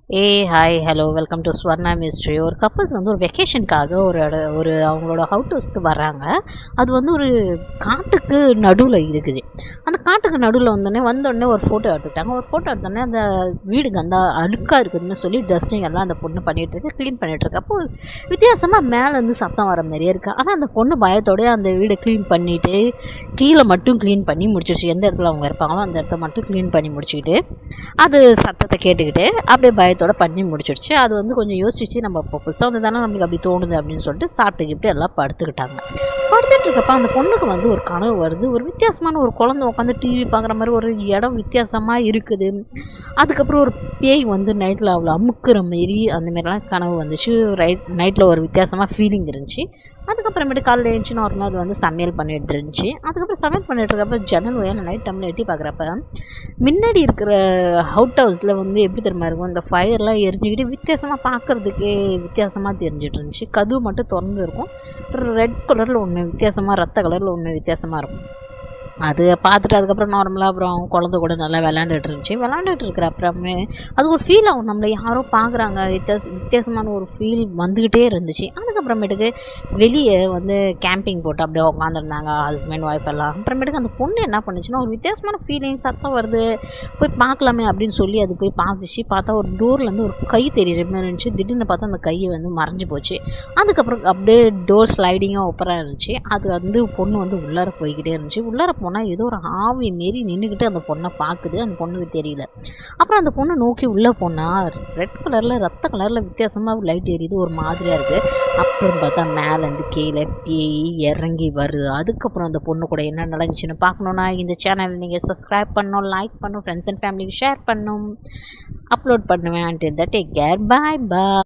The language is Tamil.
Hi hello welcome to Swarna mystery. ஒரு கப்புள்ஸ் வந்து ஒரு வெக்கேஷனுக்காக ஒரு அவங்களோட ஹவுஸ் ஹவுஸ்க்கு வர்றாங்க. அது வந்து ஒரு காட்டுக்கு நடுவில் இருக்குது. அந்த காட்டுக்கு நடுவில் வந்தோடனே ஒரு ஃபோட்டோ எடுத்துக்கிட்டாங்க. ஒரு ஃபோட்டோ எடுத்தோடனே அந்த வீடுக்கு அந்த அழுக்காக இருக்குதுன்னு சொல்லி டஸ்டிங் எல்லாம் அந்த பொண்ணு பண்ணிகிட்ருக்கு, க்ளீன் பண்ணிகிட்ருக்கு. அப்போ வித்தியாசமாக மேலேருந்து சத்தம் வர மாதிரியே இருக்குது. ஆனால் அந்த பொண்ணு பயத்தோடய அந்த வீடை க்ளீன் பண்ணிவிட்டு கீழே மட்டும் க்ளீன் பண்ணி முடிச்சிடுச்சு. எந்த இடத்துல அவங்க இருப்பாங்களோ அந்த இடத்த மட்டும் க்ளீன் பண்ணி முடிச்சுக்கிட்டு அது சத்தத்தை கேட்டுக்கிட்டு அப்படியே பயத்தோட பண்ணி முடிச்சிடுச்சு. அது வந்து கொஞ்சம் யோசிச்சு நம்ம இப்போ புதுசாக வந்து தானே நம்மளுக்கு அப்படி தோணுது அப்படின்னு சொல்லிட்டு சாப்பிட்டுக்கிட்டு எல்லாம் படுத்துக்கிட்டாங்க. படுத்துட்டு இருக்கப்ப அந்த பொண்ணுக்கு வந்து ஒரு கனவு வருது. ஒரு வித்தியாசமான ஒரு குழந்தை உட்காந்து டிவி பார்க்குற மாதிரி ஒரு இடம் வித்தியாசமாக இருக்குது. அதுக்கப்புறம் ஒரு பேய் வந்து நைட்டில் அவ்வளோ அமுக்குற மாரி அந்த மாரிலாம் கனவு வந்துச்சு. நைட்டில் ஒரு வித்தியாசமாக ஃபீலிங் இருந்துச்சு. அதுக்கப்புறமேட்டு காலையில் எழுந்துச்சு நார்மலாக வந்து சமையல் பண்ணிகிட்டு இருந்துச்சு. அதுக்கப்புறம் சமையல் பண்ணிகிட்டு இருக்கப்ப ஜன்னல் வழியாக நைட் டைமில் எட்டி பார்க்குறப்ப முன்னாடி இருக்கிற அவுட் ஹவுஸில் வந்து எப்படி தெரியுமா இருக்கும், இந்த ஃபயர்லாம் எரிஞ்சுக்கிட்டு வித்தியாசமாக பார்க்குறதுக்கே வித்தியாசமாக தெரிஞ்சிட்டு இருந்துச்சு. கதவு மட்டும் திறந்து இருக்கும். ரெட் கலரில் ஒன்று வித்தியாசமாக, ரத்த கலரில் ஒன்று வித்தியாசமாக இருக்கும். அது பார்த்துட்டு அதுக்கப்புறம் நார்மலாக அப்புறம் குழந்தை கூட நல்லா விளாண்டுட்டு இருந்துச்சு. விளாண்டுட்டு இருக்கிற அப்புறமே அது ஒரு ஃபீல் ஆகும், நம்மளை யாரோ பார்க்குறாங்க, வித்தியாசமான ஒரு ஃபீல் வந்துக்கிட்டே இருந்துச்சு. அதுக்கப்புறமேட்டுக்கு வெளியே வந்து கேம்பிங் போட்டு அப்படியே உட்காந்துருந்தாங்க ஹஸ்பண்ட் ஒய்ஃப் எல்லாம். அப்புறமேட்டுக்கு அந்த பொண்ணு என்ன பண்ணுச்சுன்னா, ஒரு வித்தியாசமான ஃபீலிங், சத்தம் வருது, போய் பார்க்கலாமே அப்படின்னு சொல்லி அது போய் பார்த்துச்சு. பார்த்தா ஒரு டோர்லேருந்து ஒரு கை தெரியுற மாதிரி இருந்துச்சு. திடீர்னு பார்த்தா அந்த கையை வந்து மறைஞ்சு போச்சு. அதுக்கப்புறம் அப்படியே டோர் ஸ்லைடிங்காக ஓப்பனாக இருந்துச்சு. அது வந்து பொண்ணு வந்து உள்ளார போய்கிட்டே இருந்துச்சு. உள்ளார போனால் ஏதோ ஒரு ஆவி மாரி நின்றுக்கிட்டு அந்த பொண்ணை பார்க்குது. அந்த பொண்ணுக்கு தெரியல. அப்புறம் அந்த பொண்ணை நோக்கி உள்ளே போனால் ரெட் கலரில், ரத்த கலரில் வித்தியாசமாக லைட் எரியுது, ஒரு மாதிரியாக இருக்குது. அப்புறம் பார்த்தா மேலேருந்து கீழே பேய் இறங்கி வருது. அதுக்கப்புறம் அந்த பொண்ணு கூட என்ன நடந்துச்சுன்னு பார்க்கணுன்னா இந்த சேனல் நீங்கள் சப்ஸ்கிரைப் பண்ணணும், லைக் பண்ணணும், ஃப்ரெண்ட்ஸ் அண்ட் ஃபேமிலிக்கு ஷேர் பண்ணணும், அப்லோட் பண்ணுவேன். Until that take care, bye bye.